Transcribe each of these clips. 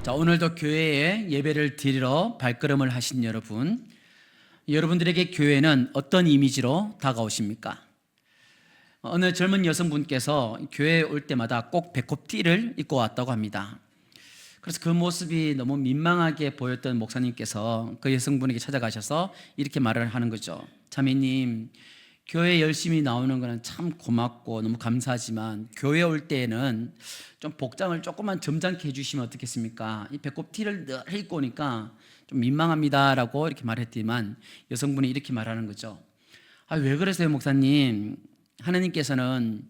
자, 오늘도 교회에 예배를 드리러 발걸음을 하신 여러분들에게 교회는 어떤 이미지로 다가오십니까? 어느 젊은 여성분께서 교회에 올 때마다 꼭 배꼽티를 입고 왔다고 합니다. 그래서 그 모습이 너무 민망하게 보였던 목사님께서 그 여성분에게 찾아가셔서 이렇게 말을 하는 거죠. 자매님, 교회 열심히 나오는 거는 참 고맙고 너무 감사하지만 교회 올 때에는 좀 복장을 조금만 점잖게 해주시면 어떻겠습니까? 이 배꼽티를 늘 입고 오니까 좀 민망합니다라고 이렇게 말했지만 여성분이 이렇게 말하는 거죠. 왜 그러세요, 목사님? 하나님께서는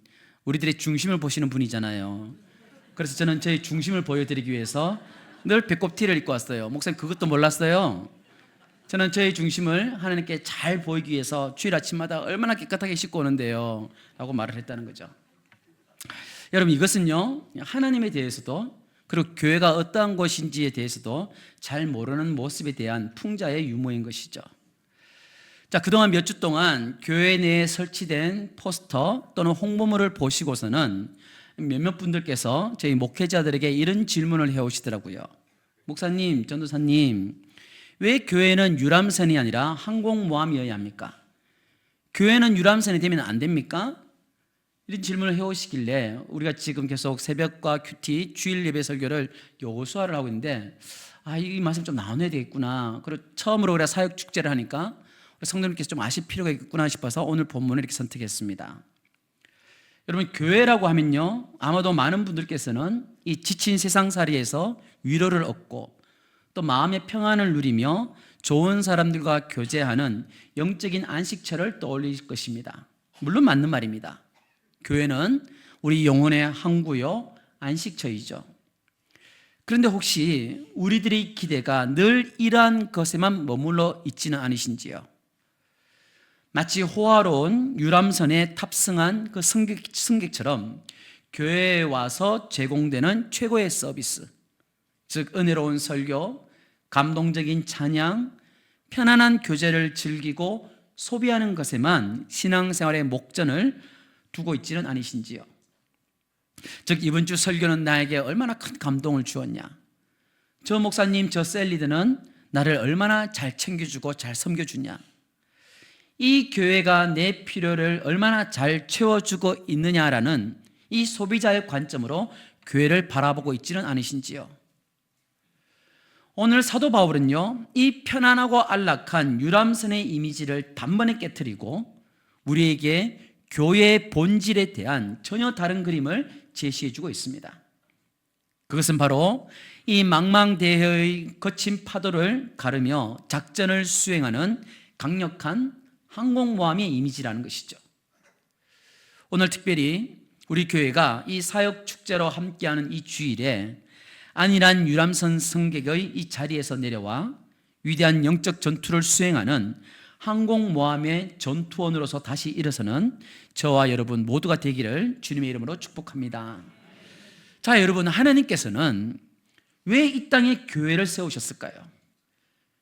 우리들의 중심을 보시는 분이잖아요. 그래서 저는 저희 중심을 보여드리기 위해서 늘 배꼽티를 입고 왔어요. 목사님, 그것도 몰랐어요? 저는 저의 중심을 하나님께 잘 보이기 위해서 주일 아침마다 얼마나 깨끗하게 씻고 오는데요 라고 말을 했다는 거죠. 여러분, 이것은요, 하나님에 대해서도 그리고 교회가 어떠한 곳인지에 대해서도 잘 모르는 모습에 대한 풍자의 유머인 것이죠. 자, 그동안 몇 주 동안 교회 내에 설치된 포스터 또는 홍보물을 보시고서는 몇몇 분들께서 저희 목회자들에게 이런 질문을 해오시더라고요. 목사님, 전도사님, 왜 교회는 유람선이 아니라 항공모함이어야 합니까? 교회는 유람선이 되면 안 됩니까? 이런 질문을 해오시길래 우리가 지금 계속 새벽과 큐티 주일 예배 설교를 요소화를 하고 있는데 이 말씀 좀 나눠야 되겠구나. 그리고 처음으로 우리가 사역 축제를 하니까 우리 성도님께서 좀 아실 필요가 있겠구나 싶어서 오늘 본문을 이렇게 선택했습니다. 여러분, 교회라고 하면요, 아마도 많은 분들께서는 이 지친 세상살이에서 위로를 얻고 또 마음의 평안을 누리며 좋은 사람들과 교제하는 영적인 안식처를 떠올릴 것입니다. 물론 맞는 말입니다. 교회는 우리 영혼의 항구요, 안식처이죠. 그런데 혹시 우리들의 기대가 늘 이러한 것에만 머물러 있지는 않으신지요? 마치 호화로운 유람선에 탑승한 그 승객처럼 교회에 와서 제공되는 최고의 서비스, 즉 은혜로운 설교, 감동적인 찬양, 편안한 교제를 즐기고 소비하는 것에만 신앙생활의 목전을 두고 있지는 않으신지요? 즉, 이번 주 설교는 나에게 얼마나 큰 감동을 주었냐, 저 목사님, 저 셀리드는 나를 얼마나 잘 챙겨주고 잘 섬겨주냐, 이 교회가 내 필요를 얼마나 잘 채워주고 있느냐라는 이 소비자의 관점으로 교회를 바라보고 있지는 않으신지요? 오늘 사도 바울은요, 이 편안하고 안락한 유람선의 이미지를 단번에 깨트리고 우리에게 교회의 본질에 대한 전혀 다른 그림을 제시해주고 있습니다. 그것은 바로 이 망망대해의 거친 파도를 가르며 작전을 수행하는 강력한 항공모함의 이미지라는 것이죠. 오늘 특별히 우리 교회가 이 사역 축제로 함께하는 이 주일에 안일한 유람선 승객의 이 자리에서 내려와 위대한 영적 전투를 수행하는 항공모함의 전투원으로서 다시 일어서는 저와 여러분 모두가 되기를 주님의 이름으로 축복합니다. 자, 여러분, 하나님께서는 왜 이 땅에 교회를 세우셨을까요?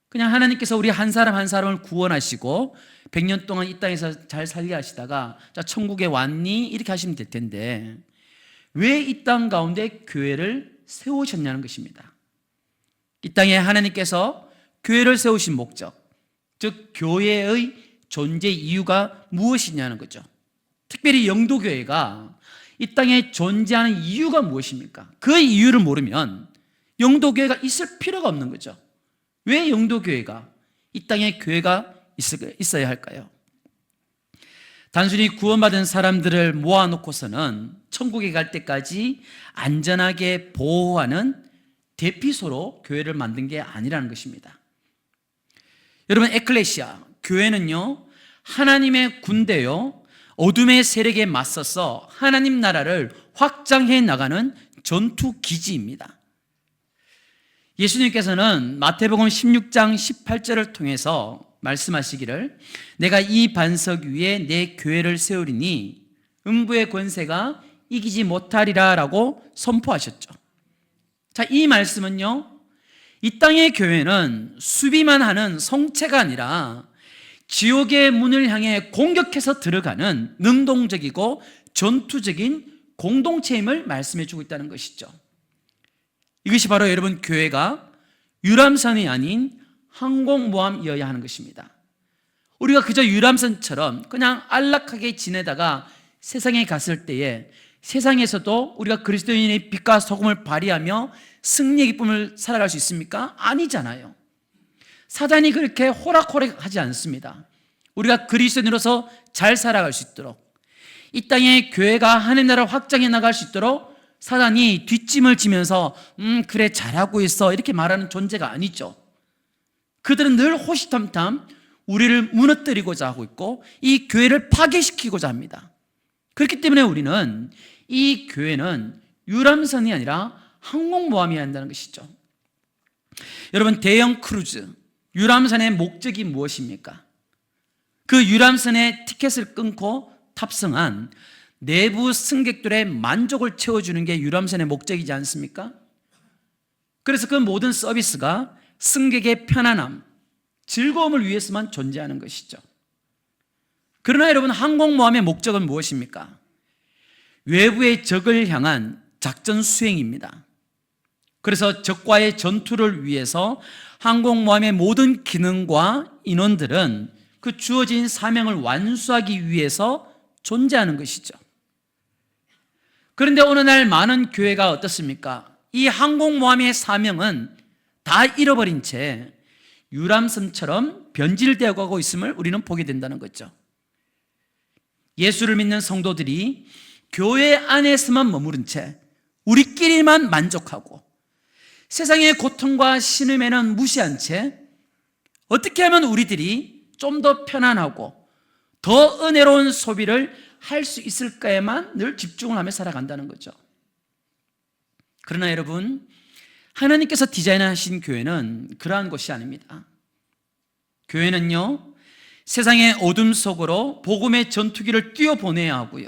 그냥 하나님께서 우리 한 사람 한 사람을 구원하시고 100년 동안 이 땅에서 잘 살게 하시다가 자, 천국에 왔니? 이렇게 하시면 될 텐데 왜 이 땅 가운데 교회를 세우셨냐는 것입니다. 이 땅에 하나님께서 교회를 세우신 목적, 즉 교회의 존재 이유가 무엇이냐는 거죠. 특별히 영도교회가 이 땅에 존재하는 이유가 무엇입니까? 그 이유를 모르면 영도교회가 있을 필요가 없는 거죠. 왜 영도교회가 이 땅에 교회가 있어야 할까요? 단순히 구원받은 사람들을 모아놓고서는 천국에 갈 때까지 안전하게 보호하는 대피소로 교회를 만든 게 아니라는 것입니다. 여러분, 에클레시아, 교회는요, 하나님의 군대요, 어둠의 세력에 맞서서 하나님 나라를 확장해 나가는 전투기지입니다. 예수님께서는 마태복음 16장 18절을 통해서 말씀하시기를 내가 이 반석 위에 내 교회를 세우리니 음부의 권세가 이기지 못하리라 라고 선포하셨죠. 자, 이 말씀은요, 이 땅의 교회는 수비만 하는 성체가 아니라 지옥의 문을 향해 공격해서 들어가는 능동적이고 전투적인 공동체임을 말씀해 주고 있다는 것이죠. 이것이 바로 여러분 교회가 유람선이 아닌 항공모함이어야 하는 것입니다. 우리가 그저 유람선처럼 그냥 안락하게 지내다가 세상에 갔을 때에 세상에서도 우리가 그리스도인의 빛과 소금을 발휘하며 승리의 기쁨을 살아갈 수 있습니까? 아니잖아요. 사단이 그렇게 호락호락하지 않습니다. 우리가 그리스도인으로서 잘 살아갈 수 있도록, 이 땅에 교회가 하나님 나라를 확장해 나갈 수 있도록 사단이 뒷짐을 지면서 그래 잘하고 있어 이렇게 말하는 존재가 아니죠. 그들은 늘 호시탐탐 우리를 무너뜨리고자 하고 있고 이 교회를 파괴시키고자 합니다. 그렇기 때문에 우리는 이 교회는 유람선이 아니라 항공모함이어야 한다는 것이죠. 여러분, 대형 크루즈, 유람선의 목적이 무엇입니까? 그 유람선의 티켓을 끊고 탑승한 내부 승객들의 만족을 채워주는 게 유람선의 목적이지 않습니까? 그래서 그 모든 서비스가 승객의 편안함, 즐거움을 위해서만 존재하는 것이죠. 그러나 여러분, 항공모함의 목적은 무엇입니까? 외부의 적을 향한 작전 수행입니다. 그래서 적과의 전투를 위해서 항공모함의 모든 기능과 인원들은 그 주어진 사명을 완수하기 위해서 존재하는 것이죠. 그런데 어느 날 많은 교회가 어떻습니까? 이 항공모함의 사명은 다 잃어버린 채 유람선처럼 변질되어 가고 있음을 우리는 보게 된다는 거죠. 예수를 믿는 성도들이 교회 안에서만 머무른 채 우리끼리만 만족하고 세상의 고통과 신음에는 무시한 채 어떻게 하면 우리들이 좀 더 편안하고 더 은혜로운 소비를 할 수 있을까에만 늘 집중을 하며 살아간다는 거죠. 그러나 여러분, 하나님께서 디자인하신 교회는 그러한 것이 아닙니다. 교회는요, 세상의 어둠 속으로 복음의 전투기를 띄워보내야 하고요,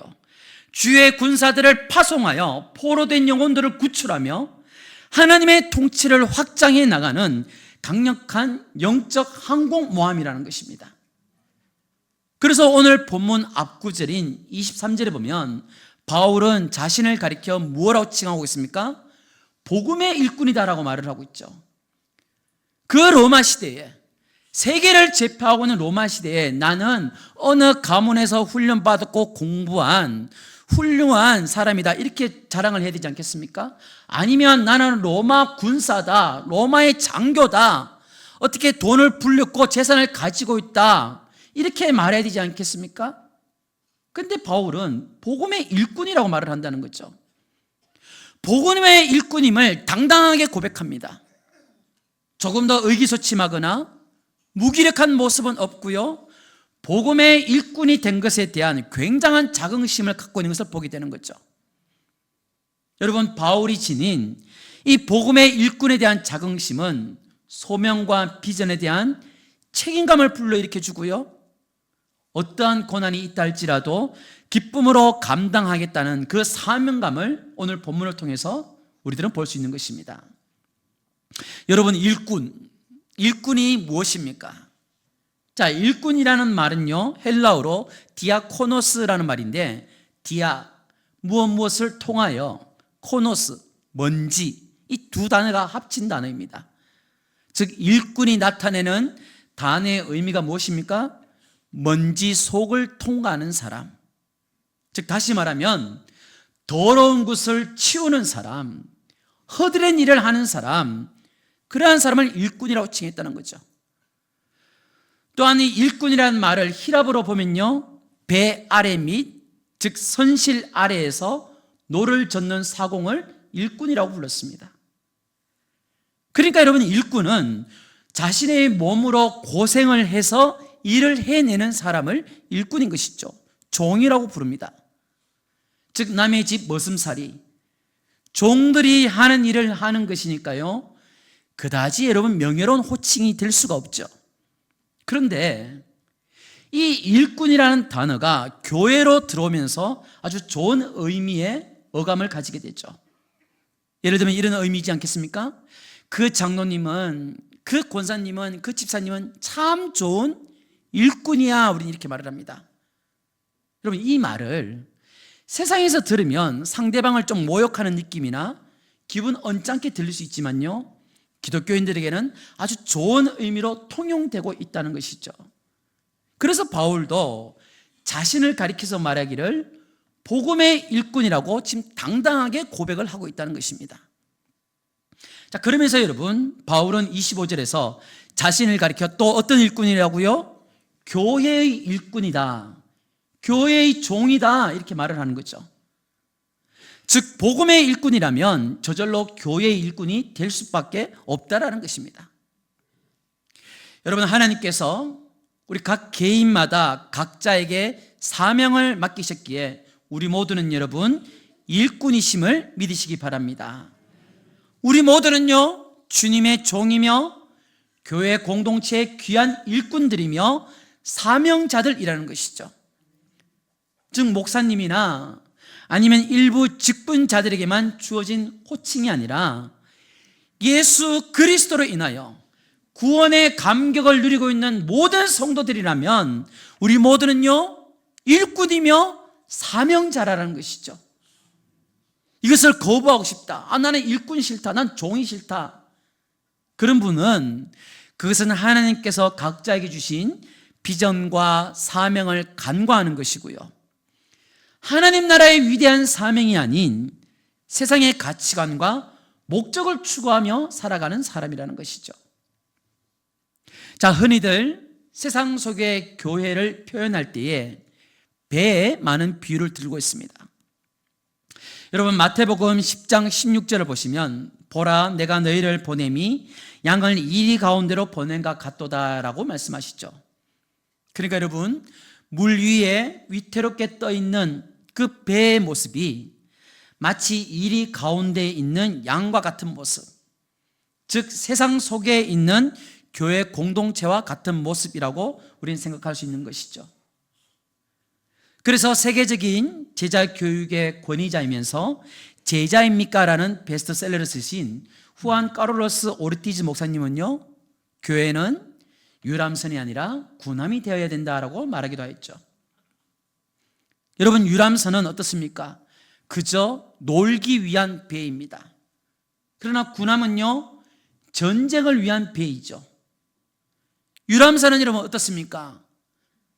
주의 군사들을 파송하여 포로된 영혼들을 구출하며 하나님의 통치를 확장해 나가는 강력한 영적 항공모함이라는 것입니다. 그래서 오늘 본문 앞구절인 23절에 보면 바울은 자신을 가리켜 무엇라고 칭하고 있습니까? 복음의 일꾼이다라고 말을 하고 있죠. 그 로마 시대에, 세계를 제패하고 있는 로마 시대에 나는 어느 가문에서 훈련받았고 공부한 훌륭한 사람이다 이렇게 자랑을 해야 되지 않겠습니까? 아니면 나는 로마 군사다, 로마의 장교다, 어떻게 돈을 불렸고 재산을 가지고 있다 이렇게 말해야 되지 않겠습니까? 근데 바울은 복음의 일꾼이라고 말을 한다는 거죠. 복음의 일꾼임을 당당하게 고백합니다. 조금 더 의기소침하거나 무기력한 모습은 없고요, 복음의 일꾼이 된 것에 대한 굉장한 자긍심을 갖고 있는 것을 보게 되는 거죠. 여러분, 바울이 지닌 이 복음의 일꾼에 대한 자긍심은 소명과 비전에 대한 책임감을 불러일으켜 주고요, 어떠한 고난이 있다 할지라도 기쁨으로 감당하겠다는 그 사명감을 오늘 본문을 통해서 우리들은 볼 수 있는 것입니다. 여러분, 일꾼이 무엇입니까? 자, 일꾼이라는 말은요, 헬라어로 디아코노스라는 말인데, 디아, 무엇을 통하여, 코노스, 먼지, 이 두 단어가 합친 단어입니다. 즉, 일꾼이 나타내는 단어의 의미가 무엇입니까? 먼지 속을 통과하는 사람, 즉 다시 말하면 더러운 것을 치우는 사람, 허드렛 일을 하는 사람, 그러한 사람을 일꾼이라고 칭했다는 거죠. 또한 이 일꾼이라는 말을 히랍어로 보면요, 배 아래 및, 즉 선실 아래에서 노를 젓는 사공을 일꾼이라고 불렀습니다. 그러니까 여러분, 일꾼은 자신의 몸으로 고생을 해서 일을 해내는 사람을 일꾼인 것이죠. 종이라고 부릅니다. 즉 남의 집 머슴살이, 종들이 하는 일을 하는 것이니까요, 그다지 여러분 명예로운 호칭이 될 수가 없죠. 그런데 이 일꾼이라는 단어가 교회로 들어오면서 아주 좋은 의미의 어감을 가지게 되죠. 예를 들면 이런 의미이지 않겠습니까? 그 장로님은, 그 권사님은, 그 집사님은 참 좋은 일꾼이야, 우리는 이렇게 말을 합니다. 여러분, 이 말을 세상에서 들으면 상대방을 좀 모욕하는 느낌이나 기분 언짢게 들릴 수 있지만요, 기독교인들에게는 아주 좋은 의미로 통용되고 있다는 것이죠. 그래서 바울도 자신을 가리켜서 말하기를 복음의 일꾼이라고 지금 당당하게 고백을 하고 있다는 것입니다. 자, 그러면서 여러분, 바울은 25절에서 자신을 가리켜 또 어떤 일꾼이라고요? 교회의 일꾼이다, 교회의 종이다, 이렇게 말을 하는 거죠. 즉 복음의 일꾼이라면 저절로 교회의 일꾼이 될 수밖에 없다라는 것입니다. 여러분, 하나님께서 우리 각 개인마다 각자에게 사명을 맡기셨기에 우리 모두는 여러분 일꾼이심을 믿으시기 바랍니다. 우리 모두는요 주님의 종이며 교회 공동체의 귀한 일꾼들이며 사명자들이라는 것이죠. 즉 목사님이나 아니면 일부 직분자들에게만 주어진 호칭이 아니라 예수 그리스도로 인하여 구원의 감격을 누리고 있는 모든 성도들이라면 우리 모두는요 일꾼이며 사명자라는 것이죠. 이것을 거부하고 싶다, 나는 일꾼 싫다, 난 종이 싫다, 그런 분은 그것은 하나님께서 각자에게 주신 비전과 사명을 간과하는 것이고요, 하나님 나라의 위대한 사명이 아닌 세상의 가치관과 목적을 추구하며 살아가는 사람이라는 것이죠. 자, 흔히들 세상 속의 교회를 표현할 때에 배에 많은 비유를 들고 있습니다. 여러분, 마태복음 10장 16절을 보시면 보라, 내가 너희를 보냄이 양을 이리 가운데로 보낸과 같도다라고 말씀하시죠. 그러니까 여러분, 물 위에 위태롭게 떠 있는 그 배의 모습이 마치 이리 가운데에 있는 양과 같은 모습, 즉 세상 속에 있는 교회 공동체와 같은 모습이라고 우리는 생각할 수 있는 것이죠. 그래서 세계적인 제자 교육의 권위자이면서 제자입니까? 라는 베스트셀러를 쓰신 후안 카를로스 오르티즈 목사님은요, 교회는 유람선이 아니라 군함이 되어야 된다라고 말하기도 했죠. 여러분, 유람선은 어떻습니까? 그저 놀기 위한 배입니다. 그러나 군함은요 전쟁을 위한 배이죠. 유람선은 여러분 어떻습니까?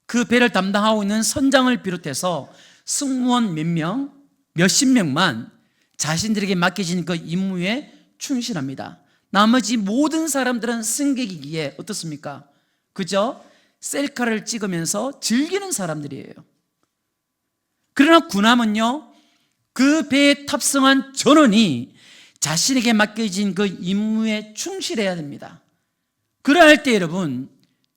그 배를 담당하고 있는 선장을 비롯해서 승무원 몇 명, 몇십 명만 자신들에게 맡겨진 그 임무에 충실합니다. 나머지 모든 사람들은 승객이기에 어떻습니까? 그저 셀카를 찍으면서 즐기는 사람들이에요. 그러나 군함은요 그 배에 탑승한 전원이 자신에게 맡겨진 그 임무에 충실해야 됩니다. 그러할 때 여러분,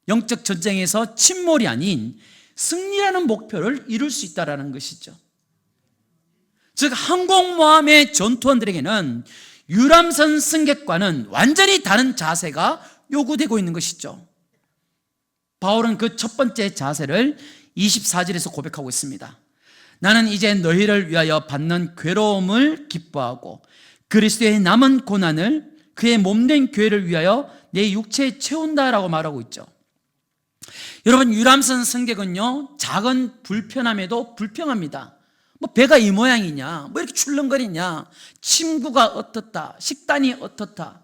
영적 전쟁에서 침몰이 아닌 승리라는 목표를 이룰 수 있다는 것이죠. 즉 항공모함의 전투원들에게는 유람선 승객과는 완전히 다른 자세가 요구되고 있는 것이죠. 바울은 그 첫 번째 자세를 24절에서 고백하고 있습니다. 나는 이제 너희를 위하여 받는 괴로움을 기뻐하고 그리스도의 남은 고난을 그의 몸된 교회를 위하여 내 육체에 채운다라고 말하고 있죠. 여러분, 유람선 승객은요 작은 불편함에도 불평합니다. 뭐 배가 이 모양이냐, 뭐 이렇게 출렁거리냐, 침구가 어떻다, 식단이 어떻다,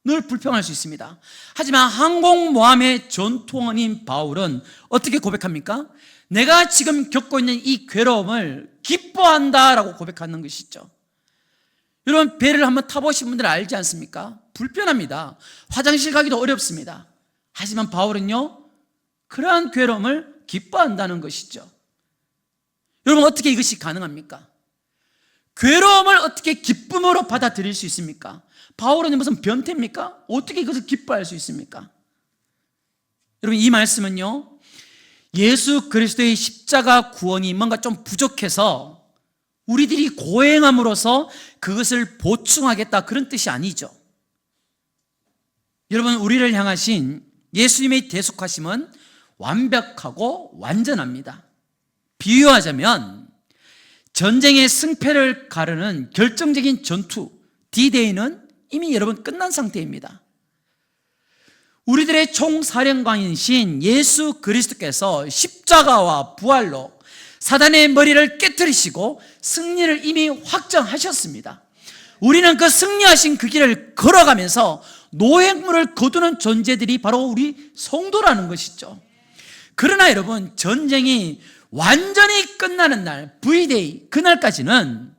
늘 불평할 수 있습니다. 하지만 항공모함의 전투원인 바울은 어떻게 고백합니까? 내가 지금 겪고 있는 이 괴로움을 기뻐한다라고 고백하는 것이죠. 여러분, 배를 한번 타보신 분들은 알지 않습니까? 불편합니다. 화장실 가기도 어렵습니다. 하지만 바울은요 그러한 괴로움을 기뻐한다는 것이죠. 여러분, 어떻게 이것이 가능합니까? 괴로움을 어떻게 기쁨으로 받아들일 수 있습니까? 바울은 무슨 변태입니까? 어떻게 이것을 기뻐할 수 있습니까? 여러분, 이 말씀은요 예수 그리스도의 십자가 구원이 뭔가 좀 부족해서 우리들이 고행함으로써 그것을 보충하겠다, 그런 뜻이 아니죠. 여러분, 우리를 향하신 예수님의 대속하심은 완벽하고 완전합니다. 비유하자면 전쟁의 승패를 가르는 결정적인 전투 D-Day는 이미 여러분 끝난 상태입니다. 우리들의 총사령관이신 예수 그리스도께서 십자가와 부활로 사단의 머리를 깨뜨리시고 승리를 이미 확정하셨습니다. 우리는 그 승리하신 그 길을 걸어가면서 노획물을 거두는 존재들이 바로 우리 성도라는 것이죠. 그러나 여러분, 전쟁이 완전히 끝나는 날, V-Day, 그날까지는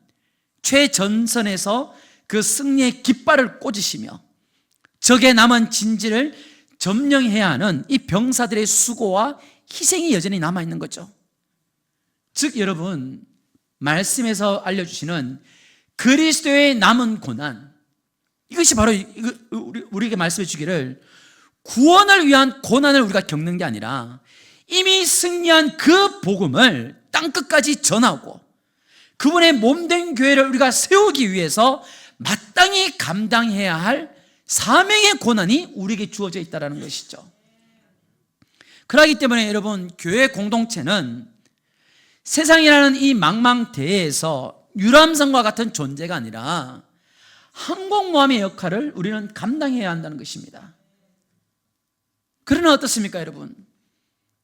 최전선에서 그 승리의 깃발을 꽂으시며 적의 남은 진지를 점령해야 하는 이 병사들의 수고와 희생이 여전히 남아있는 거죠. 즉 여러분, 말씀에서 알려주시는 그리스도의 남은 고난, 이것이 바로 우리에게 말씀해 주기를 구원을 위한 고난을 우리가 겪는 게 아니라 이미 승리한 그 복음을 땅끝까지 전하고 그분의 몸된 교회를 우리가 세우기 위해서 마땅히 감당해야 할 사명의 고난이 우리에게 주어져 있다는 것이죠. 그렇기 때문에 여러분, 교회 공동체는 세상이라는 이 망망대해에서 유람선과 같은 존재가 아니라 항공모함의 역할을 우리는 감당해야 한다는 것입니다. 그러나 어떻습니까 여러분?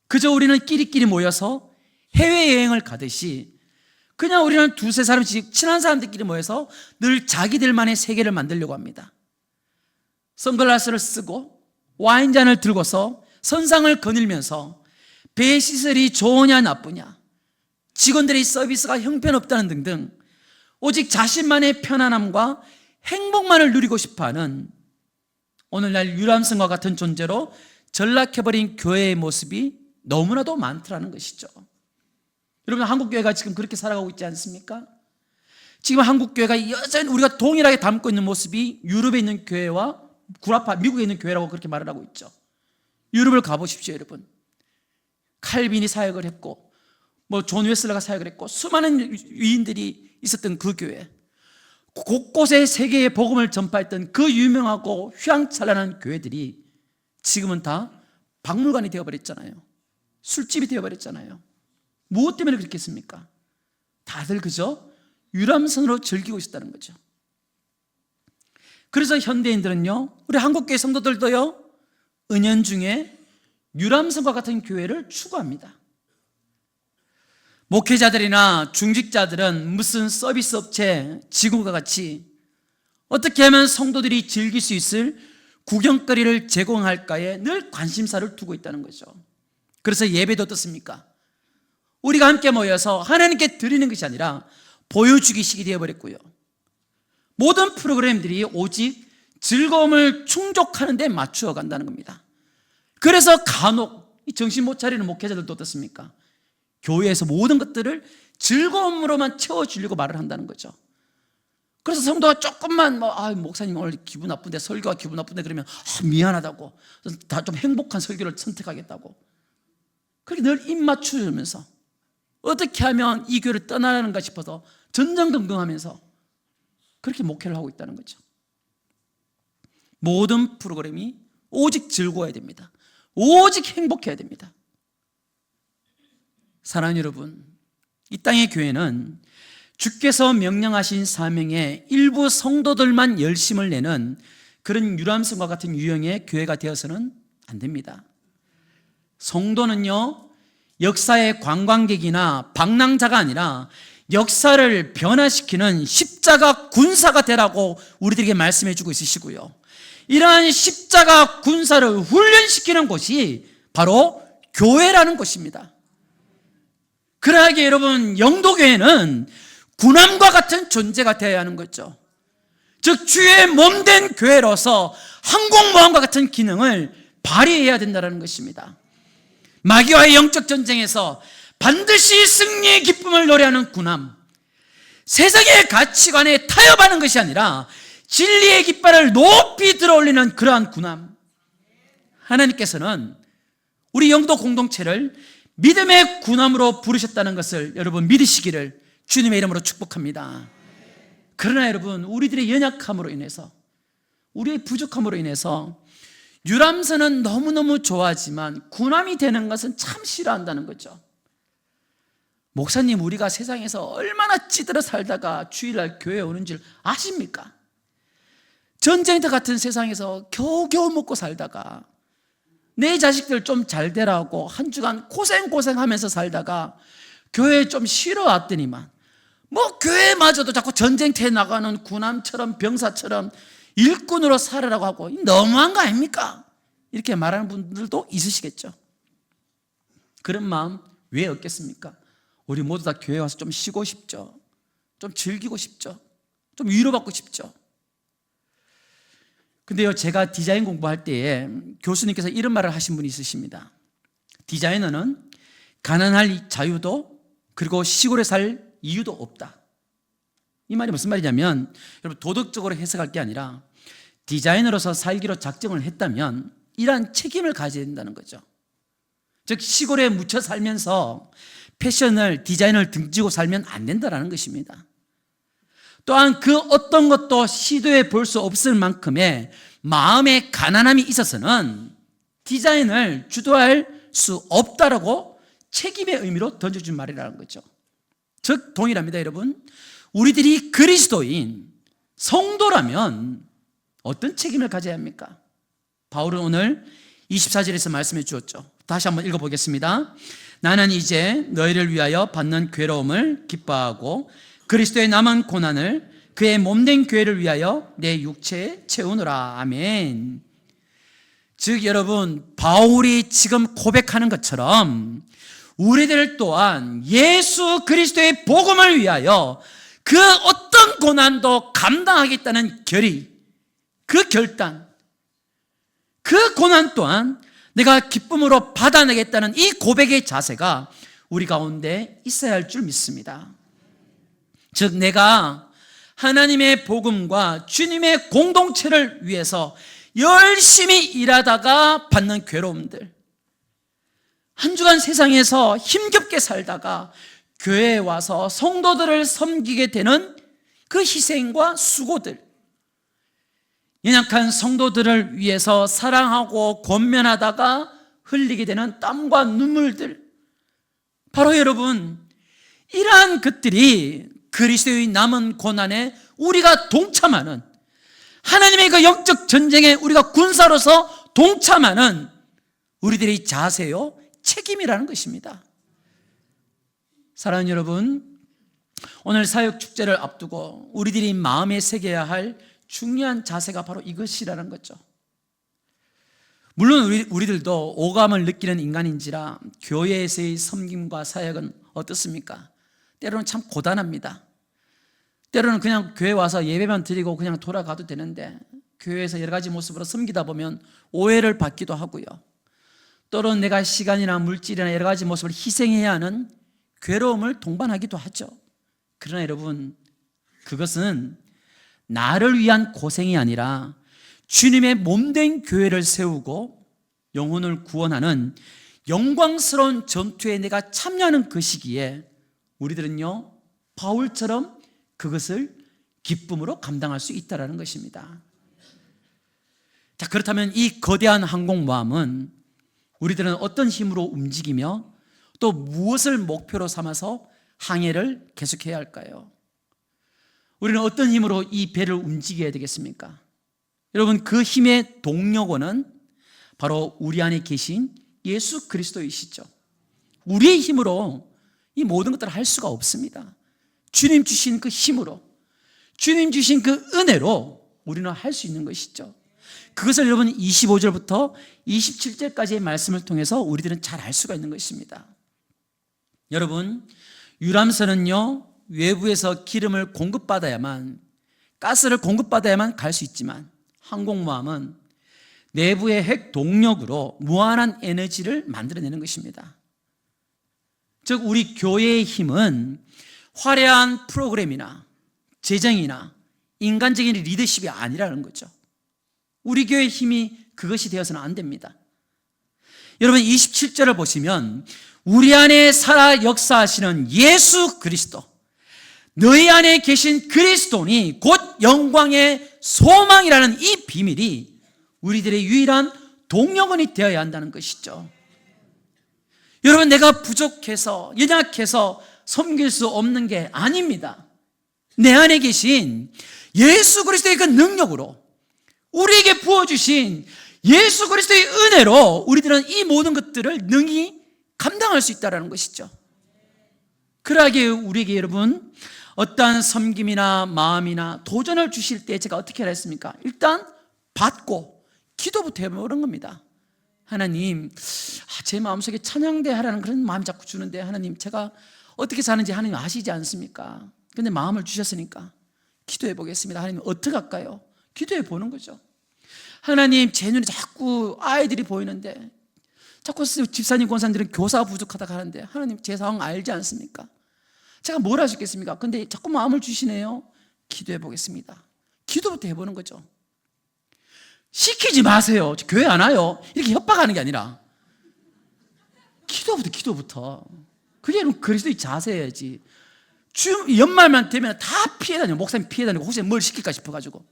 그저 우리는 끼리끼리 모여서 해외여행을 가듯이 그냥 우리는 두세 사람씩 친한 사람들끼리 모여서 늘 자기들만의 세계를 만들려고 합니다. 선글라스를 쓰고 와인잔을 들고서 선상을 거닐면서 배 시설이 좋으냐 나쁘냐, 직원들의 서비스가 형편없다는 등등 오직 자신만의 편안함과 행복만을 누리고 싶어하는 오늘날 유람선과 같은 존재로 전락해버린 교회의 모습이 너무나도 많더라는 것이죠. 여러분, 한국교회가 지금 그렇게 살아가고 있지 않습니까? 지금 한국교회가 여전히 우리가 동일하게 담고 있는 모습이 유럽에 있는 교회와 구라파, 미국에 있는 교회라고 그렇게 말을 하고 있죠. 유럽을 가보십시오 여러분. 칼빈이 사역을 했고 존 웨슬러가 사역을 했고 수많은 위인들이 있었던 그 교회, 곳곳에 세계의 복음을 전파했던 그 유명하고 휘황찬란한 교회들이 지금은 다 박물관이 되어버렸잖아요. 술집이 되어버렸잖아요. 무엇 때문에 그렇게 했습니까? 다들 그저 유람선으로 즐기고 있었다는 거죠. 그래서 현대인들은요, 우리 한국교회 성도들도요, 은연중에 유람선과 같은 교회를 추구합니다. 목회자들이나 중직자들은 무슨 서비스 업체 직원과 같이 어떻게 하면 성도들이 즐길 수 있을 구경거리를 제공할까에 늘 관심사를 두고 있다는 거죠. 그래서 예배도 어떻습니까? 우리가 함께 모여서 하나님께 드리는 것이 아니라 보여주기식이 되어버렸고요, 모든 프로그램들이 오직 즐거움을 충족하는 데 맞추어 간다는 겁니다. 그래서 간혹 정신 못 차리는 목회자들도 어떻습니까? 교회에서 모든 것들을 즐거움으로만 채워주려고 말을 한다는 거죠. 그래서 성도가 조금만 목사님 오늘 기분 나쁜데, 설교가 기분 나쁜데 그러면 미안하다고, 다 좀 행복한 설교를 선택하겠다고 그렇게 늘 입 맞추면서 어떻게 하면 이 교회를 떠나는가 싶어서 전전긍긍하면서 그렇게 목회를 하고 있다는 거죠. 모든 프로그램이 오직 즐거워야 됩니다. 오직 행복해야 됩니다. 사랑하는 여러분, 이 땅의 교회는 주께서 명령하신 사명에 일부 성도들만 열심을 내는 그런 유람선과 같은 유형의 교회가 되어서는 안 됩니다. 성도는요, 역사의 관광객이나 방랑자가 아니라 역사를 변화시키는 십자가 군사가 되라고 우리들에게 말씀해 주고 있으시고요, 이러한 십자가 군사를 훈련시키는 곳이 바로 교회라는 곳입니다. 그러하기에 여러분, 영도교회는 군함과 같은 존재가 되어야 하는 거죠. 즉 주의 몸된 교회로서 항공모함과 같은 기능을 발휘해야 된다는 것입니다. 마귀와의 영적 전쟁에서 반드시 승리의 기쁨을 노래하는 군함, 세상의 가치관에 타협하는 것이 아니라 진리의 깃발을 높이 들어올리는 그러한 군함, 하나님께서는 우리 영도 공동체를 믿음의 군함으로 부르셨다는 것을 여러분 믿으시기를 주님의 이름으로 축복합니다. 그러나 여러분, 우리들의 연약함으로 인해서, 우리의 부족함으로 인해서 유람선은 너무너무 좋아하지만 군함이 되는 것은 참 싫어한다는 거죠. 목사님, 우리가 세상에서 얼마나 찌들어 살다가 주일날 교회에 오는 줄 아십니까? 전쟁터 같은 세상에서 겨우겨우 먹고 살다가 내 자식들 좀 잘 되라고 한 주간 고생하면서 살다가 교회 좀 쉬러 왔더니만 뭐 교회마저도 자꾸 전쟁터에 나가는 군함처럼 병사처럼 일꾼으로 살으라고 하고 너무한 거 아닙니까? 이렇게 말하는 분들도 있으시겠죠. 그런 마음 왜 없겠습니까? 우리 모두 다 교회 와서 좀 쉬고 싶죠. 좀 즐기고 싶죠. 좀 위로받고 싶죠. 근데요, 제가 디자인 공부할 때에 교수님께서 이런 말을 하신 분이 있으십니다. 디자이너는 가난할 자유도 그리고 시골에 살 이유도 없다. 이 말이 무슨 말이냐면, 여러분 도덕적으로 해석할 게 아니라 디자이너로서 살기로 작정을 했다면 이러한 책임을 가져야 된다는 거죠. 즉 시골에 묻혀 살면서 패션을, 디자인을 등지고 살면 안 된다는 것입니다. 또한 그 어떤 것도 시도해 볼 수 없을 만큼의 마음의 가난함이 있어서는 디자인을 주도할 수 없다라고 책임의 의미로 던져준 말이라는 거죠. 즉 동일합니다, 여러분. 우리들이 그리스도인 성도라면 어떤 책임을 가져야 합니까? 바울은 오늘 24절에서 말씀해 주었죠. 다시 한번 읽어보겠습니다. 나는 이제 너희를 위하여 받는 괴로움을 기뻐하고 그리스도의 남은 고난을 그의 몸된 교회를 위하여 내 육체에 채우노라. 아멘. 즉 여러분, 바울이 지금 고백하는 것처럼 우리들 또한 예수 그리스도의 복음을 위하여 그 어떤 고난도 감당하겠다는 결의, 그 결단, 그 고난 또한 내가 기쁨으로 받아내겠다는 이 고백의 자세가 우리 가운데 있어야 할 줄 믿습니다. 즉 내가 하나님의 복음과 주님의 공동체를 위해서 열심히 일하다가 받는 괴로움들, 한 주간 세상에서 힘겹게 살다가 교회에 와서 성도들을 섬기게 되는 그 희생과 수고들, 연약한 성도들을 위해서 사랑하고 권면하다가 흘리게 되는 땀과 눈물들, 바로 여러분 이러한 것들이 그리스도의 남은 고난에 우리가 동참하는, 하나님의 그 영적 전쟁에 우리가 군사로서 동참하는 우리들의 자세요, 책임이라는 것입니다. 사랑하는 여러분, 오늘 사역축제를 앞두고 우리들이 마음에 새겨야 할 중요한 자세가 바로 이것이라는 거죠. 물론 우리들도 오감을 느끼는 인간인지라 교회에서의 섬김과 사역은 어떻습니까? 때로는 참 고단합니다. 때로는 그냥 교회 와서 예배만 드리고 그냥 돌아가도 되는데 교회에서 여러 가지 모습으로 섬기다 보면 오해를 받기도 하고요. 때로는 내가 시간이나 물질이나 여러 가지 모습을 희생해야 하는 괴로움을 동반하기도 하죠. 그러나 여러분, 그것은 나를 위한 고생이 아니라 주님의 몸된 교회를 세우고 영혼을 구원하는 영광스러운 전투에 내가 참여하는 그 시기에 우리들은요, 바울처럼 그것을 기쁨으로 감당할 수 있다는 것입니다. 자, 그렇다면 이 거대한 항공모함은 우리들은 어떤 힘으로 움직이며 또 무엇을 목표로 삼아서 항해를 계속해야 할까요? 우리는 어떤 힘으로 이 배를 움직여야 되겠습니까? 여러분, 그 힘의 동력원은 바로 우리 안에 계신 예수 그리스도이시죠. 우리의 힘으로 이 모든 것들을 할 수가 없습니다. 주님 주신 그 힘으로, 주님 주신 그 은혜로 우리는 할 수 있는 것이죠. 그것을 여러분 25절부터 27절까지의 말씀을 통해서 우리들은 잘 알 수가 있는 것입니다. 여러분, 유람선은요, 외부에서 기름을 공급받아야만, 가스를 공급받아야만 갈 수 있지만 항공모함은 내부의 핵 동력으로 무한한 에너지를 만들어내는 것입니다. 즉 우리 교회의 힘은 화려한 프로그램이나 재정이나 인간적인 리더십이 아니라는 거죠. 우리 교회의 힘이 그것이 되어서는 안 됩니다. 여러분 27절을 보시면 우리 안에 살아 역사하시는 예수 그리스도, 너희 안에 계신 그리스도니 곧 영광의 소망이라는 이 비밀이 우리들의 유일한 동력원이 되어야 한다는 것이죠. 여러분, 내가 부족해서 연약해서 섬길 수 없는 게 아닙니다. 내 안에 계신 예수 그리스도의 그 능력으로, 우리에게 부어주신 예수 그리스도의 은혜로 우리들은 이 모든 것들을 능히 감당할 수 있다는 것이죠. 그러하게 우리에게 여러분 어떠한 섬김이나 마음이나 도전을 주실 때 제가 어떻게 해야 했습니까? 일단 받고 기도부터 해보는 겁니다. 하나님, 제 마음속에 찬양대 하라는 그런 마음이 자꾸 주는데 하나님, 제가 어떻게 사는지 하나님 아시지 않습니까? 근데 마음을 주셨으니까 기도해 보겠습니다. 하나님, 어떻게 할까요? 기도해 보는 거죠. 하나님, 제 눈에 자꾸 아이들이 보이는데 자꾸 집사님, 권사님들은 교사가 부족하다고 하는데 하나님, 제 상황 알지 않습니까? 제가 뭘 할 수 있겠습니까? 근데 자꾸 마음을 주시네요. 기도해 보겠습니다. 기도부터 해보는 거죠. 시키지 마세요. 교회 안 와요. 이렇게 협박하는 게 아니라 기도부터. 그게 그리스도의 자세야지. 연말만 되면 다 피해 다녀요. 목사님 피해 다니고 혹시 뭘 시킬까 싶어가지고.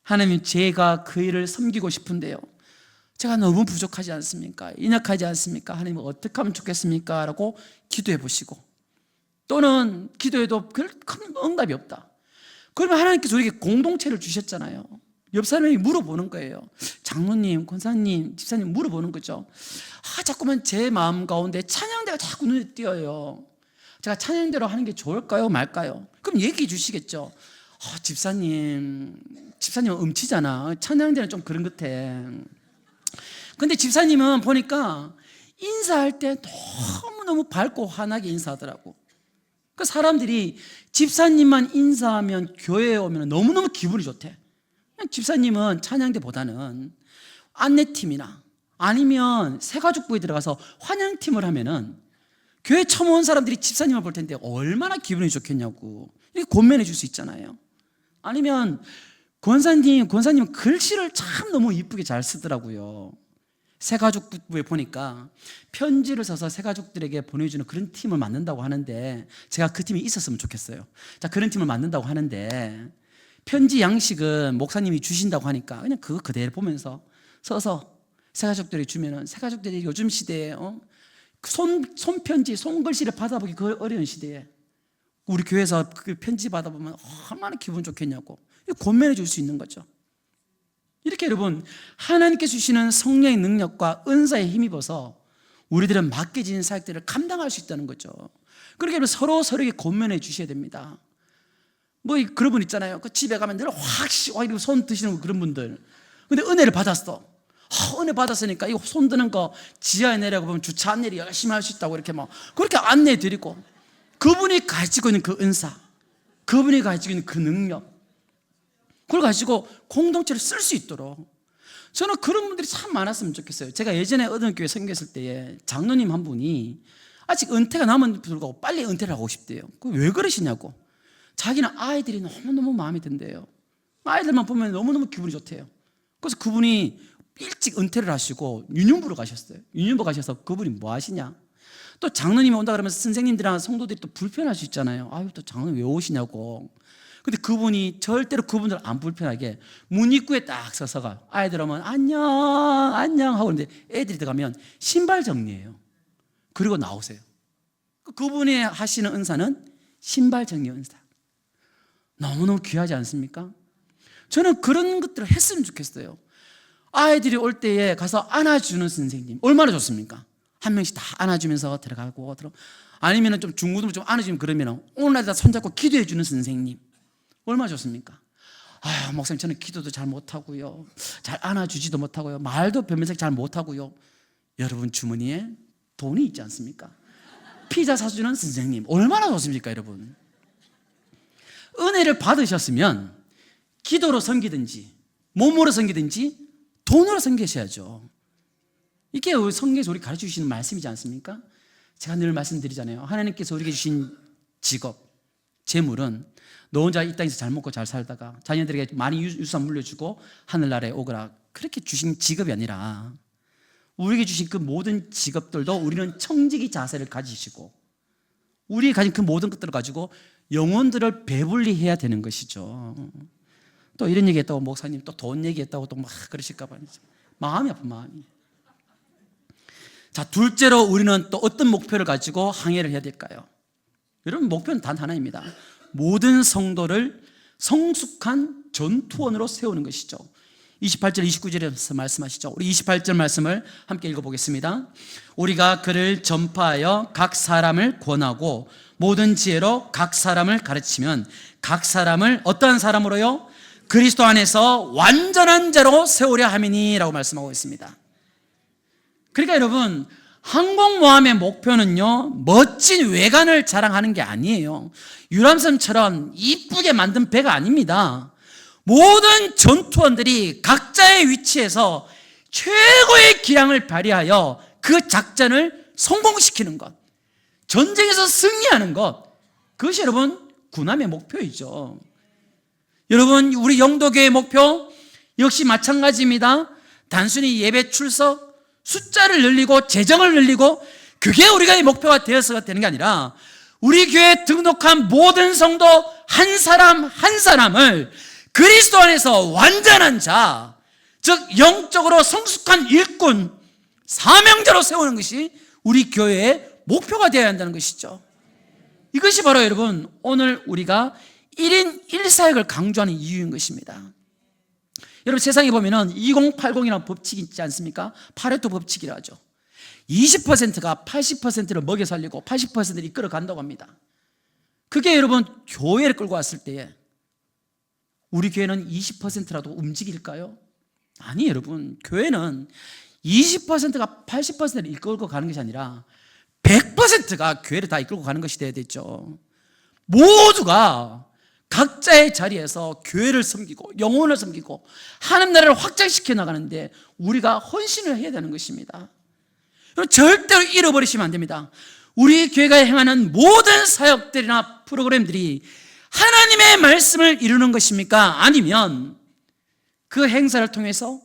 하나님, 제가 그 일을 섬기고 싶은데요, 제가 너무 부족하지 않습니까? 인약하지 않습니까? 하나님, 어떻게 하면 좋겠습니까? 라고 기도해 보시고, 또는 기도해도 큰 응답이 없다. 그러면 하나님께서 우리에게 공동체를 주셨잖아요. 옆 사람이 물어보는 거예요. 장로님, 권사님, 집사님 물어보는 거죠. 자꾸만 제 마음 가운데 찬양대가 자꾸 눈에 띄어요. 제가 찬양대로 하는 게 좋을까요, 말까요? 그럼 얘기해 주시겠죠. 집사님은 음치잖아. 찬양대는 좀 그런 것 같아. 근데 집사님은 보니까 인사할 때 너무너무 밝고 환하게 인사하더라고. 그 사람들이 집사님만 인사하면 교회에 오면 너무너무 기분이 좋대. 집사님은 찬양대보다는 안내팀이나 아니면 새가족부에 들어가서 환영팀을 하면은 교회 처음 온 사람들이 집사님을 볼 텐데 얼마나 기분이 좋겠냐고. 이렇게 권면해 줄 수 있잖아요. 아니면 권사님은 글씨를 참 너무 이쁘게 잘 쓰더라고요. 새가족부에 보니까 편지를 써서 새가족들에게 보내주는 그런 팀을 만든다고 하는데, 제가 그 팀이 있었으면 좋겠어요. 자, 그런 팀을 만든다고 하는데 편지 양식은 목사님이 주신다고 하니까 그냥 그거 그대로 보면서 써서 새가족들이 주면은, 새가족들이 요즘 시대에 손편지, 손글씨를 받아보기 그 어려운 시대에 우리 교회에서 그 편지 받아보면 얼마나 기분 좋겠냐고 권면해 줄 수 있는 거죠. 이렇게 여러분, 하나님께 주시는 성령의 능력과 은사에 힘입어서 우리들은 맡겨진 사역들을 감당할 수 있다는 거죠. 그렇게 여러분, 서로에게 권면해 주셔야 됩니다. 그런 분 있잖아요. 그 집에 가면 늘 이렇게 손 드시는 그런 분들. 근데 은혜를 받았어. 은혜 받았으니까 이거 손 드는 거 지하에 내려고 보면 주차 안내를 열심히 할 수 있다고 이렇게 그렇게 안내해 드리고, 그분이 가지고 있는 그 은사, 그분이 가지고 있는 그 능력, 그걸 가지고 공동체를 쓸 수 있도록 저는 그런 분들이 참 많았으면 좋겠어요. 제가 예전에 어떤 교회 섬겼을 때에 장로님 한 분이 아직 은퇴가 남은 불구하고 빨리 은퇴를 하고 싶대요. 왜 그러시냐고. 자기는 아이들이 너무너무 마음에 든대요. 아이들만 보면 너무너무 기분이 좋대요. 그래서 그분이 일찍 은퇴를 하시고 유년부로 가셨어요. 유년부 가셔서 그분이 뭐 하시냐, 또 장로님이 온다 그러면 선생님들이랑 성도들이 또 불편할 수 있잖아요. 또 장로님 왜 오시냐고. 근데 그분이 절대로 그분들 안 불편하게 문 입구에 딱 서서가 아이들 오면 안녕 하고 있는데 애들이 들어가면 신발 정리해요. 그리고 나오세요. 그분이 하시는 은사는 신발 정리 은사. 너무너무 귀하지 않습니까? 저는 그런 것들을 했으면 좋겠어요. 아이들이 올 때에 가서 안아주는 선생님 얼마나 좋습니까? 한 명씩 다 안아주면서 들어가고 아니면 좀 중고등 좀 안아주면, 그러면 오늘날 다 손잡고 기도해 주는 선생님 얼마나 좋습니까? 목사님, 저는 기도도 잘 못하고요, 잘 안아주지도 못하고요, 말도 변변색 잘 못하고요. 여러분 주머니에 돈이 있지 않습니까? 피자 사주는 선생님 얼마나 좋습니까? 여러분, 은혜를 받으셨으면 기도로 섬기든지 몸으로 섬기든지 돈으로 섬기셔야죠. 이게 성경에서 우리 가르쳐 주시는 말씀이지 않습니까? 제가 늘 말씀드리잖아요. 하나님께서 우리에게 주신 직업, 재물은 너 혼자 이 땅에서 잘 먹고 잘 살다가 자녀들에게 많이 유산 물려주고 하늘나라에 오거라, 그렇게 주신 직업이 아니라 우리에게 주신 그 모든 직업들도 우리는 청지기 자세를 가지시고 우리가 가진 그 모든 것들을 가지고 영혼들을 배불리 해야 되는 것이죠. 또 이런 얘기했다고 목사님 또 돈 얘기했다고 또 막 그러실까 봐 마음이 아픈 마음이. 자, 둘째로 우리는 또 어떤 목표를 가지고 항해를 해야 될까요? 여러분, 목표는 단 하나입니다. 모든 성도를 성숙한 전투원으로 세우는 것이죠. 28절 29절에서 말씀하시죠. 우리 28절 말씀을 함께 읽어보겠습니다. 우리가 그를 전파하여 각 사람을 권하고 모든 지혜로 각 사람을 가르치면 각 사람을 어떠한 사람으로요? 그리스도 안에서 완전한 자로 세우려 함이니 라고 말씀하고 있습니다. 그러니까 여러분, 항공모함의 목표는요, 멋진 외관을 자랑하는 게 아니에요. 유람선처럼 이쁘게 만든 배가 아닙니다. 모든 전투원들이 각자의 위치에서 최고의 기량을 발휘하여 그 작전을 성공시키는 것, 전쟁에서 승리하는 것, 그것이 여러분 군함의 목표이죠. 여러분, 우리 영도교회의 목표 역시 마찬가지입니다. 단순히 예배 출석, 숫자를 늘리고 재정을 늘리고 그게 우리가 목표가 되어서가 되는 게 아니라 우리 교회에 등록한 모든 성도 한 사람 한 사람을 그리스도 안에서 완전한 자, 즉 영적으로 성숙한 일꾼, 사명자로 세우는 것이 우리 교회의 목표가 되어야 한다는 것이죠. 이것이 바로 여러분 오늘 우리가 1인 1사역을 강조하는 이유인 것입니다. 여러분, 세상에 보면은 2080이라는 법칙이 있지 않습니까? 파레토 법칙이라 하죠. 20%가 80%를 먹여 살리고 80%를 이끌어 간다고 합니다. 그게 여러분 교회를 끌고 왔을 때에 우리 교회는 20%라도 움직일까요? 아니, 여러분, 교회는 20%가 80%를 이끌고 가는 것이 아니라 100%가 교회를 다 이끌고 가는 것이 되어야 되죠. 모두가 각자의 자리에서 교회를 섬기고 영혼을 섬기고 하나님 나라를 확장시켜 나가는데 우리가 헌신을 해야 되는 것입니다. 절대로 잃어버리시면 안 됩니다. 우리 교회가 행하는 모든 사역들이나 프로그램들이 하나님의 말씀을 이루는 것입니까? 아니면 그 행사를 통해서,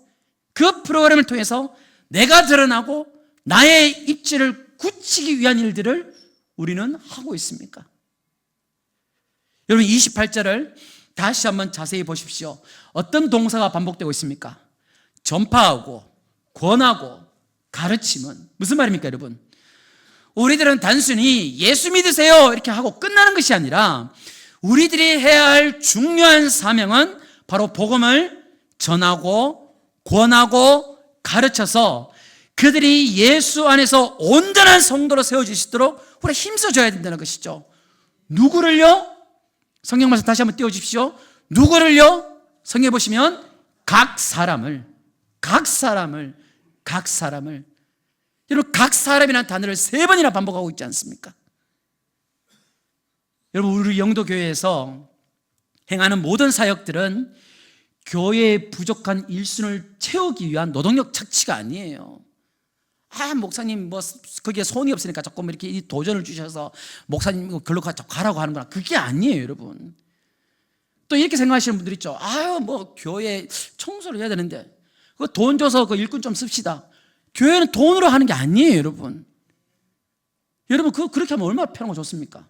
그 프로그램을 통해서 내가 드러나고 나의 입지를 굳히기 위한 일들을 우리는 하고 있습니까? 여러분, 28절을 다시 한번 자세히 보십시오. 어떤 동사가 반복되고 있습니까? 전파하고 권하고 가르침은 무슨 말입니까, 여러분? 우리들은 단순히 예수 믿으세요 이렇게 하고 끝나는 것이 아니라 우리들이 해야 할 중요한 사명은 바로 복음을 전하고 권하고 가르쳐서 그들이 예수 안에서 온전한 성도로 세워질 수 있도록 우리가 힘써줘야 된다는 것이죠. 누구를요? 성경 말씀 다시 한번 띄워주십시오. 누구를요? 성경에 보시면 각 사람을 여러분, 각 사람이라는 단어를 3번이나 반복하고 있지 않습니까? 여러분, 우리 영도교회에서 행하는 모든 사역들은 교회의 부족한 일순을 채우기 위한 노동력 착취가 아니에요. 목사님 거기에 손이 없으니까 조금 이렇게 도전을 주셔서 목사님 글로 가라고 하는구나. 그게 아니에요, 여러분. 또 이렇게 생각하시는 분들 있죠. 교회 청소를 해야 되는데 그거 돈 줘서 그 일꾼 좀 씁시다. 교회는 돈으로 하는 게 아니에요, 여러분. 여러분, 그렇게 하면 얼마나 편하고 좋습니까?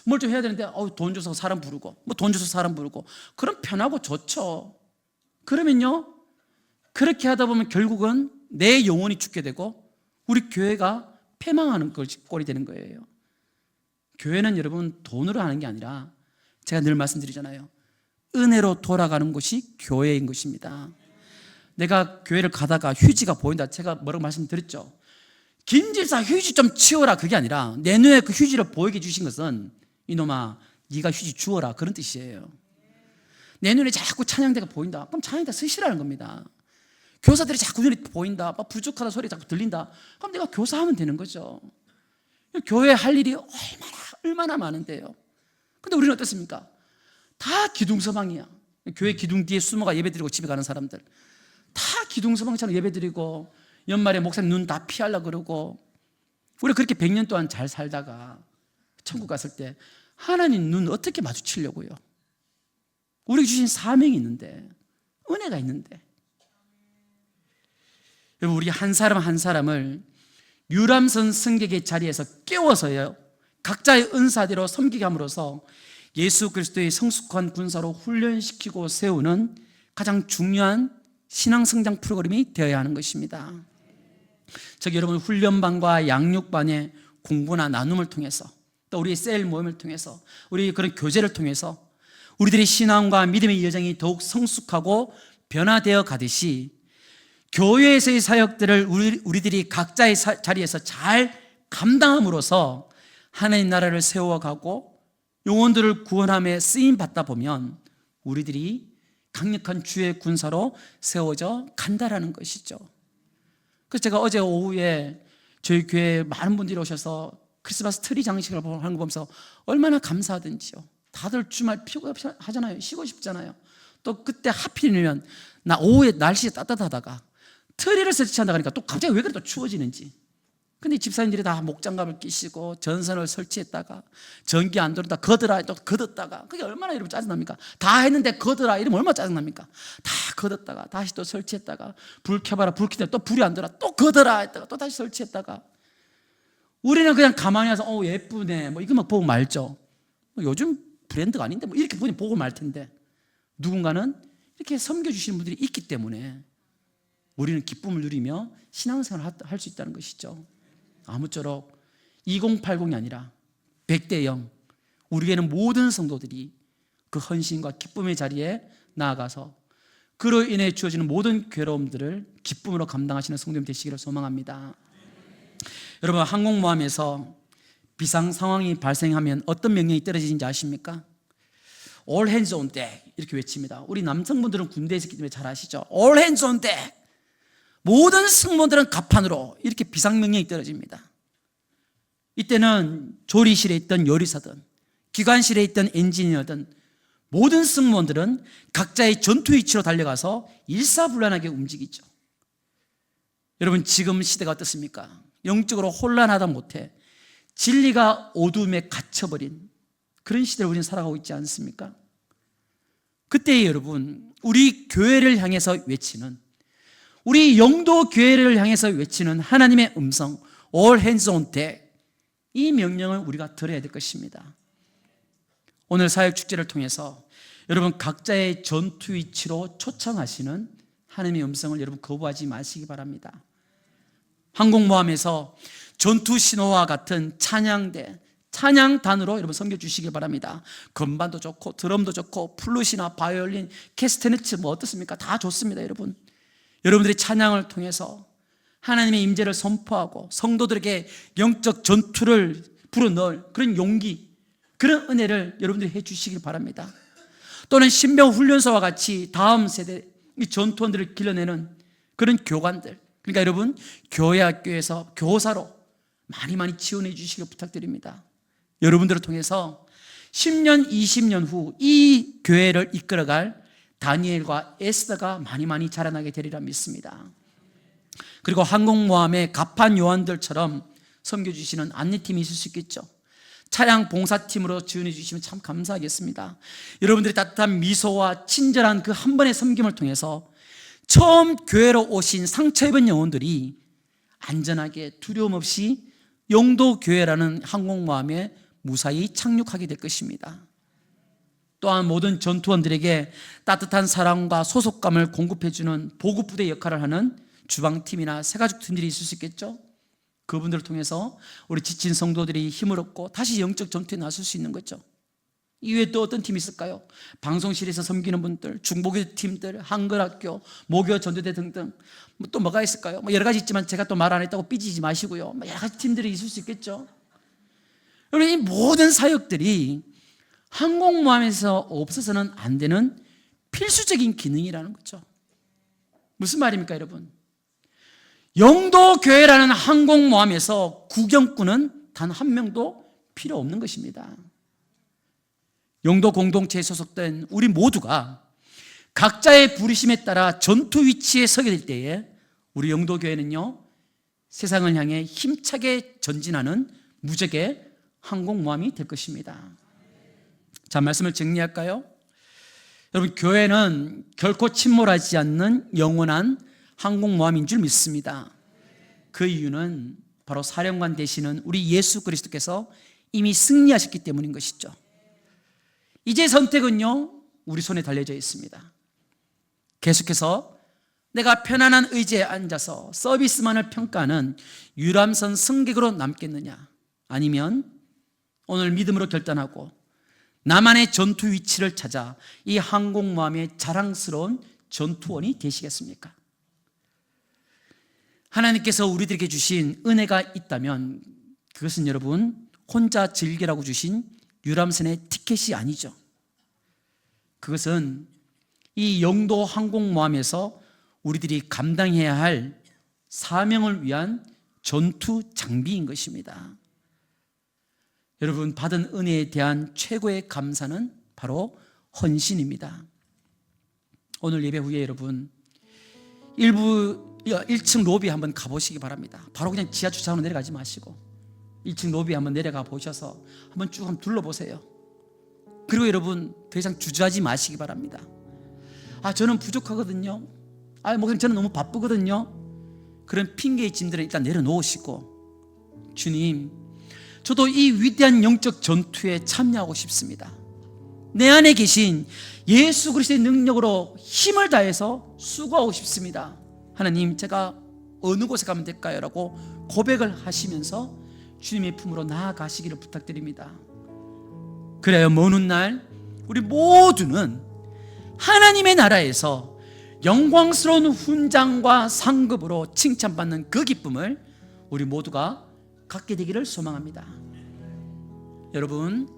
뭘 좀 해야 되는데 돈 줘서 사람 부르고 돈 줘서 사람 부르고 그럼 편하고 좋죠. 그러면요, 그렇게 하다 보면 결국은 내 영혼이 죽게 되고 우리 교회가 패망하는 꼴이 되는 거예요. 교회는 여러분 돈으로 하는 게 아니라 제가 늘 말씀드리잖아요. 은혜로 돌아가는 곳이 교회인 것입니다. 내가 교회를 가다가 휴지가 보인다. 제가 뭐라고 말씀드렸죠? 김집사 휴지 좀 치워라. 그게 아니라 내 눈에 그 휴지를 보이게 주신 것은 이놈아 네가 휴지 주워라. 그런 뜻이에요. 내 눈에 자꾸 찬양대가 보인다. 그럼 찬양대 쓰시라는 겁니다. 교사들이 자꾸 눈에 보인다. 부족하다 소리 자꾸 들린다. 그럼 내가 교사하면 되는 거죠. 교회 할 일이 얼마나 많은데요. 근데 우리는 어떻습니까? 다 기둥서방이야. 교회 기둥 뒤에 숨어가 예배드리고 집에 가는 사람들 다 기둥서방처럼 예배드리고 연말에 목사님 눈 다 피하려고 그러고 우리 그렇게 100년 동안 잘 살다가 천국 갔을 때 하나님 눈 어떻게 마주치려고요? 우리에게 주신 사명이 있는데 은혜가 있는데 여러분, 우리 한 사람 한 사람을 유람선 승객의 자리에서 깨워서요 각자의 은사대로 섬기게 함으로써 예수 그리스도의 성숙한 군사로 훈련시키고 세우는 가장 중요한 신앙 성장 프로그램이 되어야 하는 것입니다. 여러분, 훈련반과 양육반의 공부나 나눔을 통해서 또 우리 셀 모임을 통해서 우리 그런 교제를 통해서 우리들의 신앙과 믿음의 여정이 더욱 성숙하고 변화되어 가듯이 교회에서의 사역들을 우리들이 각자의 자리에서 잘 감당함으로써 하나님 나라를 세워가고 영혼들을 구원함에 쓰임받다 보면 우리들이 강력한 주의 군사로 세워져 간다라는 것이죠. 그래서 제가 어제 오후에 저희 교회에 많은 분들이 오셔서 크리스마스 트리 장식을 하는 거 보면서 얼마나 감사하든지요. 다들 주말 피곤하잖아요. 쉬고 싶잖아요. 또 그때 하필이면 나 오후에 날씨 따뜻하다가 트리를 설치한다 하니까 또 갑자기 왜 그래 또 추워지는지. 근데 집사님들이 다 목장갑을 끼시고 전선을 설치했다가 전기 안 들어온다 걷어라 또 걷었다가 그게 얼마나 여러분 짜증납니까? 다 했는데 걷어라 이러면 얼마나 짜증납니까? 다 걷었다가 다시 또 설치했다가 불 켜봐라 불 켜다 또 불이 안 들어와 또 걷어라 했다가 또 다시 설치했다가 우리는 그냥 가만히 와서 예쁘네 뭐 이것만 보고 말죠. 요즘 브랜드가 아닌데 뭐 이렇게 보고 말 텐데 누군가는 이렇게 섬겨주시는 분들이 있기 때문에 우리는 기쁨을 누리며 신앙생활을 할 수 있다는 것이죠. 아무쪼록 2080이 아니라 100대 0 우리에게는 모든 성도들이 그 헌신과 기쁨의 자리에 나아가서 그로 인해 주어지는 모든 괴로움들을 기쁨으로 감당하시는 성도님 되시기를 소망합니다. 여러분 항공모함에서 비상 상황이 발생하면 어떤 명령이 떨어지는지 아십니까? All hands on deck 이렇게 외칩니다. 우리 남성분들은 군대에 있었기 때문에 잘 아시죠? All hands on deck 모든 승무원들은 갑판으로 이렇게 비상명령이 떨어집니다. 이때는 조리실에 있던 요리사든 기관실에 있던 엔지니어든 모든 승무원들은 각자의 전투 위치로 달려가서 일사불란하게 움직이죠. 여러분 지금 시대가 어떻습니까? 영적으로 혼란하다 못해 진리가 어둠에 갇혀버린 그런 시대를 우리는 살아가고 있지 않습니까? 그때 여러분 우리 교회를 향해서 외치는 우리 영도 교회를 향해서 외치는 하나님의 음성 All hands on deck 이 명령을 우리가 들어야 될 것입니다. 오늘 사역축제를 통해서 여러분 각자의 전투 위치로 초청하시는 하나님의 음성을 여러분 거부하지 마시기 바랍니다. 항공모함에서 전투 신호와 같은 찬양대 찬양단으로 여러분 섬겨주시기 바랍니다. 건반도 좋고 드럼도 좋고 플룻이나 바이올린, 캐스테네츠 뭐 어떻습니까? 다 좋습니다. 여러분들이 찬양을 통해서 하나님의 임재를 선포하고 성도들에게 영적 전투를 불어넣을 그런 용기, 그런 은혜를 여러분들이 해주시길 바랍니다. 또는 신병 훈련소와 같이 다음 세대 이 전투원들을 길러내는 그런 교관들, 그러니까 여러분 교회 학교에서 교사로 많이 지원해 주시길 부탁드립니다. 여러분들을 통해서 10년, 20년 후 이 교회를 이끌어갈 다니엘과 에스더가 많이 자라나게 되리라 믿습니다. 그리고 항공모함의 갑판 요한들처럼 섬겨주시는 안내팀이 있을 수 있겠죠. 차량 봉사팀으로 지원해 주시면 참 감사하겠습니다. 여러분들이 따뜻한 미소와 친절한 그 한 번의 섬김을 통해서 처음 교회로 오신 상처 입은 영혼들이 안전하게 두려움 없이 영도교회라는 항공모함에 무사히 착륙하게 될 것입니다. 또한 모든 전투원들에게 따뜻한 사랑과 소속감을 공급해주는 보급부대 역할을 하는 주방팀이나 새가족팀들이 있을 수 있겠죠. 그분들을 통해서 우리 지친 성도들이 힘을 얻고 다시 영적 전투에 나설 수 있는 거죠. 이외에 또 어떤 팀이 있을까요? 방송실에서 섬기는 분들, 중보교 팀들, 한글학교, 모교 전도대 등등 또 뭐가 있을까요? 여러 가지 있지만 제가 또 말 안 했다고 삐지지 마시고요. 여러 가지 팀들이 있을 수 있겠죠. 여러분 이 모든 사역들이 항공모함에서 없어서는 안 되는 필수적인 기능이라는 거죠. 무슨 말입니까 여러분? 영도교회라는 항공모함에서 구경꾼은 단 한 명도 필요 없는 것입니다. 영도 공동체에 소속된 우리 모두가 각자의 부르심에 따라 전투 위치에 서게 될 때에 우리 영도교회는요 세상을 향해 힘차게 전진하는 무적의 항공모함이 될 것입니다. 자, 말씀을 정리할까요? 여러분 교회는 결코 침몰하지 않는 영원한 항공모함인 줄 믿습니다. 그 이유는 바로 사령관 되시는 우리 예수 그리스도께서 이미 승리하셨기 때문인 것이죠. 이제 선택은요 우리 손에 달려져 있습니다. 계속해서 내가 편안한 의자에 앉아서 서비스만을 평가하는 유람선 승객으로 남겠느냐, 아니면 오늘 믿음으로 결단하고 나만의 전투 위치를 찾아 이 항공모함의 자랑스러운 전투원이 되시겠습니까? 하나님께서 우리들에게 주신 은혜가 있다면 그것은 여러분 혼자 즐기라고 주신 유람선의 티켓이 아니죠. 그것은 이 영도 항공모함에서 우리들이 감당해야 할 사명을 위한 전투 장비인 것입니다. 여러분, 받은 은혜에 대한 최고의 감사는 바로 헌신입니다. 오늘 예배 후에 여러분 1층 로비 한번 가보시기 바랍니다. 바로 그냥 지하 주차장으로 내려가지 마시고 1층 로비 한번 내려가 보셔서 한번 쭉 한번 둘러보세요. 그리고 여러분 더 이상 주저하지 마시기 바랍니다. 저는 부족하거든요. 목사님 저는 너무 바쁘거든요. 그런 핑계의 짐들은 일단 내려놓으시고, 주님, 저도 이 위대한 영적 전투에 참여하고 싶습니다. 내 안에 계신 예수 그리스도의 능력으로 힘을 다해서 수고하고 싶습니다. 하나님, 제가 어느 곳에 가면 될까요? 라고 고백을 하시면서 주님의 품으로 나아가시기를 부탁드립니다. 그래야 먼 훗날 우리 모두는 하나님의 나라에서 영광스러운 훈장과 상급으로 칭찬받는 그 기쁨을 우리 모두가 갖게 되기를 소망합니다. 여러분,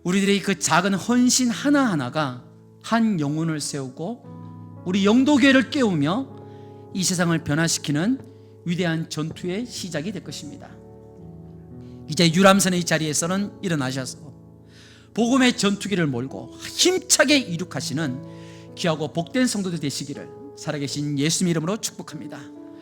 우리들의 그 작은 헌신 하나하나가 한 영혼을 세우고 우리 영도교회를 깨우며 이 세상을 변화시키는 위대한 전투의 시작이 될 것입니다. 이제 유람선의 자리에서는 일어나셔서 복음의 전투기를 몰고 힘차게 이룩하시는 귀하고 복된 성도들 되시기를 살아계신 예수님 이름으로 축복합니다.